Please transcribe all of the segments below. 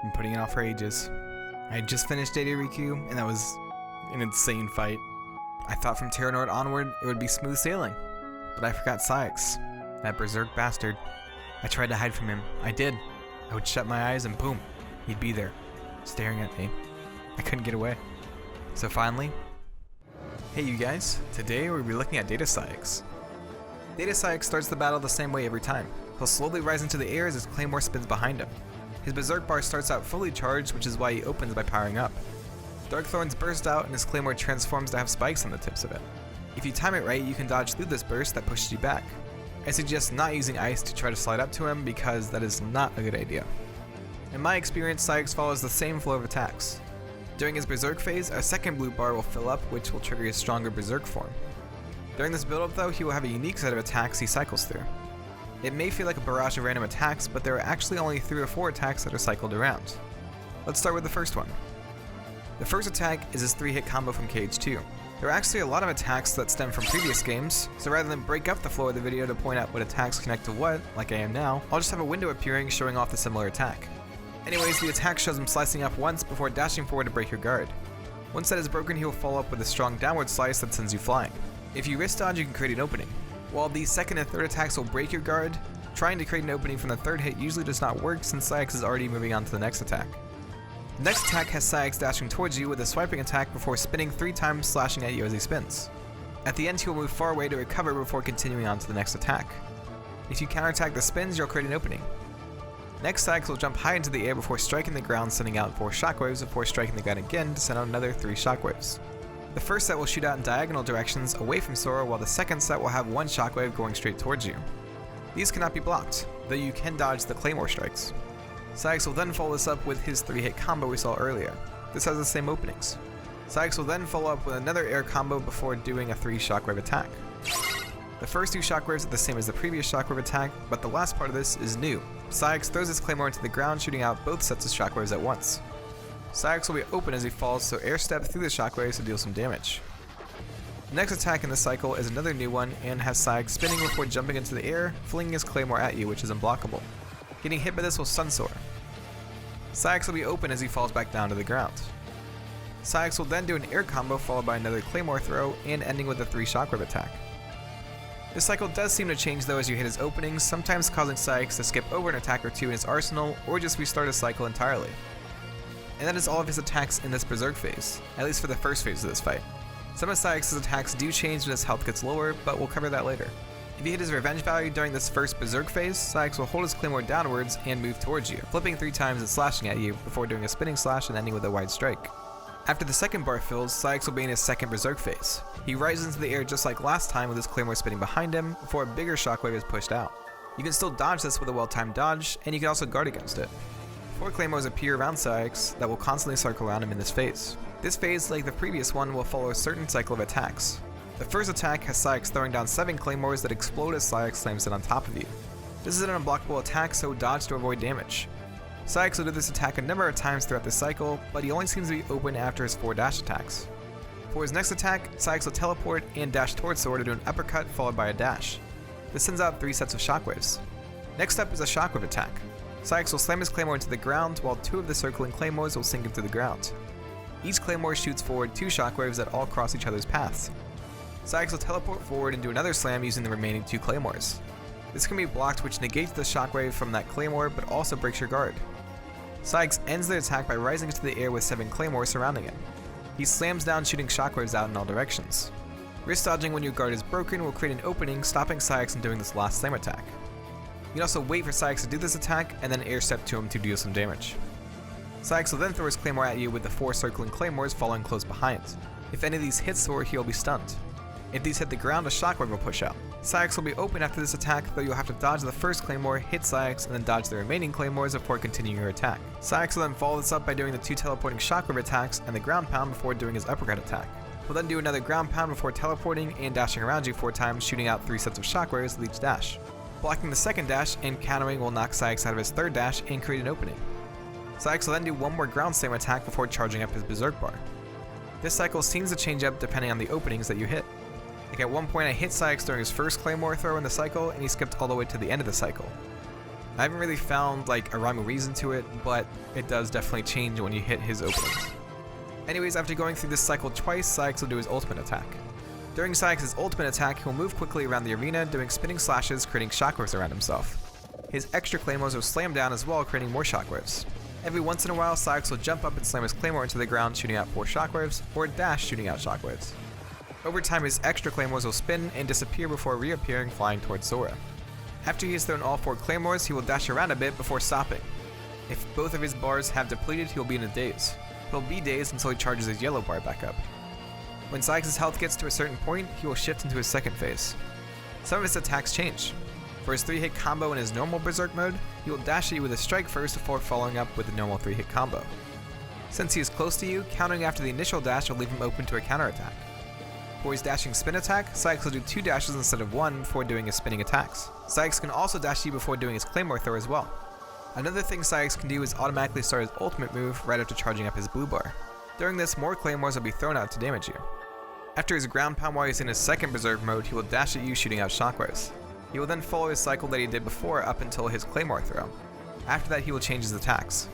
Been putting it off for ages. I had just finished Data-Saix, and that was an insane fight. I thought from Terranort onward it would be smooth sailing, but I forgot Data-Saix, that berserk bastard. I tried to hide from him. I did. I would shut my eyes and boom, he'd be there, staring at me. I couldn't get away. So finally, hey you guys, today we'll be looking at Data-Saix. Data-Saix starts the battle the same way every time. He'll slowly rise into the air as his claymore spins behind him. His berserk bar starts out fully charged, which is why he opens by powering up. Dark thorns burst out and his claymore transforms to have spikes on the tips of it. If you time it right, you can dodge through this burst that pushes you back. I suggest not using ice to try to slide up to him because that is not a good idea. In my experience, Data-Saix follows the same flow of attacks. During his berserk phase, a second blue bar will fill up, which will trigger his stronger berserk form. During this build-up though, he will have a unique set of attacks he cycles through. It may feel like a barrage of random attacks, but there are actually only 3 or 4 attacks that are cycled around. Let's start with the first one. The first attack is his 3-hit combo from KH2. There are actually a lot of attacks that stem from previous games, so rather than break up the flow of the video to point out what attacks connect to what, like I am now, I'll just have a window appearing showing off the similar attack. Anyways, the attack shows him slicing up once before dashing forward to break your guard. Once that is broken, he will follow up with a strong downward slice that sends you flying. If you wrist dodge, you can create an opening. While these second and third attacks will break your guard, trying to create an opening from the third hit usually does not work since Data-Saix is already moving on to the next attack. The next attack has Data-Saix dashing towards you with a swiping attack before spinning 3 times, slashing at you as he spins. At the end, he will move far away to recover before continuing on to the next attack. If you counterattack the spins, you'll create an opening. Next, Data-Saix will jump high into the air before striking the ground, sending out 4 shockwaves before striking the ground again to send out another 3 shockwaves. The first set will shoot out in diagonal directions away from Sora, while the second set will have 1 shockwave going straight towards you. These cannot be blocked, though you can dodge the claymore strikes. Data-Saix will then follow this up with his 3-hit combo we saw earlier. This has the same openings. Data-Saix will then follow up with another air combo before doing a 3 shockwave attack. The first 2 shockwaves are the same as the previous shockwave attack, but the last part of this is new. Data-Saix throws his claymore into the ground, shooting out both sets of shockwaves at once. Data-Saix will be open as he falls, so air step through the shockwaves to deal some damage. The next attack in this cycle is another new one and has Data-Saix spinning before jumping into the air, flinging his claymore at you, which is unblockable. Getting hit by this will stun Sora. Data-Saix will be open as he falls back down to the ground. Data-Saix will then do an air combo followed by another claymore throw and ending with a 3 shockwave attack. This cycle does seem to change though as you hit his openings, sometimes causing Data-Saix to skip over an attack or 2 in his arsenal or just restart his cycle entirely. And that is all of his attacks in this berserk phase, at least for the first phase of this fight. Some of Data-Saix's attacks do change when his health gets lower, but we'll cover that later. If you hit his revenge value during this first berserk phase, Data-Saix will hold his claymore downwards and move towards you, flipping 3 times and slashing at you before doing a spinning slash and ending with a wide strike. After the second bar fills, Data-Saix will be in his second berserk phase. He rises into the air just like last time with his claymore spinning behind him before a bigger shockwave is pushed out. You can still dodge this with a well-timed dodge, and you can also guard against it. 4 claymores appear around Data-Saix that will constantly circle around him in this phase. This phase, like the previous one, will follow a certain cycle of attacks. The first attack has Data-Saix throwing down 7 claymores that explode as Data-Saix slams it on top of you. This is an unblockable attack, so dodge to avoid damage. Data-Saix will do this attack a number of times throughout the cycle, but he only seems to be open after his 4 dash attacks. For his next attack, Data-Saix will teleport and dash towards Sora to do an uppercut followed by a dash. This sends out 3 sets of shockwaves. Next up is a shockwave attack. Data-Saix will slam his claymore into the ground, while 2 of the circling claymores will sink him to the ground. Each claymore shoots forward 2 shockwaves that all cross each other's paths. Data-Saix will teleport forward and do another slam using the remaining 2 claymores. This can be blocked, which negates the shockwave from that claymore, but also breaks your guard. Data-Saix ends the attack by rising into the air with 7 claymores surrounding him. He slams down, shooting shockwaves out in all directions. Wrist dodging when your guard is broken will create an opening, stopping Data-Saix from doing this last slam attack. You can also wait for Data-Saix to do this attack and then air step to him to deal some damage. Data-Saix will then throw his claymore at you with the 4 circling claymores following close behind. If any of these hit Sora, he will be stunned. If these hit the ground, a shockwave will push out. Data-Saix will be open after this attack, though you'll have to dodge the first claymore, hit Data-Saix, and then dodge the remaining claymores before continuing your attack. Data-Saix will then follow this up by doing the 2 teleporting shockwave attacks and the ground pound before doing his uppercut attack. He'll then do another ground pound before teleporting and dashing around you 4 times, shooting out 3 sets of shockwaves with each dash. Blocking the second dash and countering will knock Data-Saix out of his third dash and create an opening. Data-Saix will then do 1 more ground slam attack before charging up his berserk bar. This cycle seems to change up depending on the openings that you hit. Like at one point I hit Data-Saix during his first claymore throw in the cycle and he skipped all the way to the end of the cycle. I haven't really found like a rhyme or reason to it, but it does definitely change when you hit his openings. Anyways, after going through this cycle twice, Saix will do his ultimate attack. During Saix's ultimate attack, he'll move quickly around the arena, doing spinning slashes, creating shockwaves around himself. His extra claymores will slam down as well, creating more shockwaves. Every once in a while, Saix will jump up and slam his claymore into the ground, shooting out 4 shockwaves, or dash, shooting out shockwaves. Over time, his extra claymores will spin and disappear before reappearing, flying towards Sora. After he has thrown all 4 claymores, he will dash around a bit before stopping. If both of his bars have depleted, he will be in a daze. He'll be dazed until he charges his yellow bar back up. When Saix's health gets to a certain point, he will shift into his second phase. Some of his attacks change. For his 3-hit combo in his normal Berserk mode, he will dash at you with a strike first before following up with a normal 3-hit combo. Since he is close to you, countering after the initial dash will leave him open to a counterattack. For his dashing spin attack, Saix will do 2 dashes instead of 1 before doing his spinning attacks. Saix can also dash you before doing his claymore throw as well. Another thing Saix can do is automatically start his ultimate move right after charging up his blue bar. During this, more claymores will be thrown out to damage you. After his ground pound while he's in his second Berserk mode, he will dash at you shooting out shockwaves. He will then follow his cycle that he did before up until his claymore throw. After that, he will change his attacks.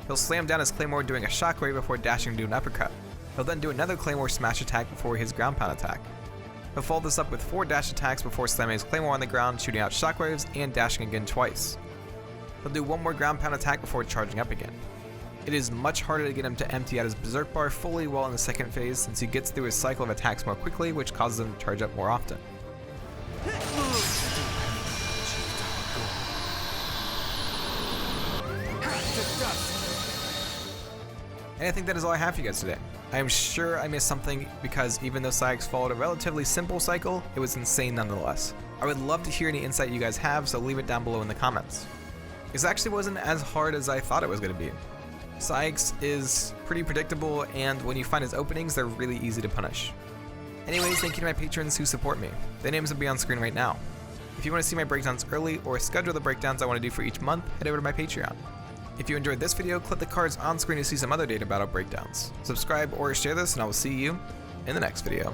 He'll slam down his claymore doing a shockwave before dashing to do an uppercut. He'll then do another claymore smash attack before his ground pound attack. He'll follow this up with 4 dash attacks before slamming his claymore on the ground, shooting out shockwaves, and dashing again twice. He'll do 1 more ground pound attack before charging up again. It is much harder to get him to empty out his Berserk bar fully while in the second phase, since he gets through his cycle of attacks more quickly, which causes him to charge up more often. And I think that is all I have for you guys today. I am sure I missed something because even though Saix followed a relatively simple cycle, it was insane nonetheless. I would love to hear any insight you guys have, so leave it down below in the comments. This actually wasn't as hard as I thought it was going to be. Saix is pretty predictable, and when you find his openings, they're really easy to punish. Anyways, thank you to my patrons who support me. Their names will be on screen right now. If you want to see my breakdowns early or schedule the breakdowns I want to do for each month, head over to my Patreon. If you enjoyed this video, click the cards on screen to see some other data battle breakdowns. Subscribe or share this, and I will see you in the next video.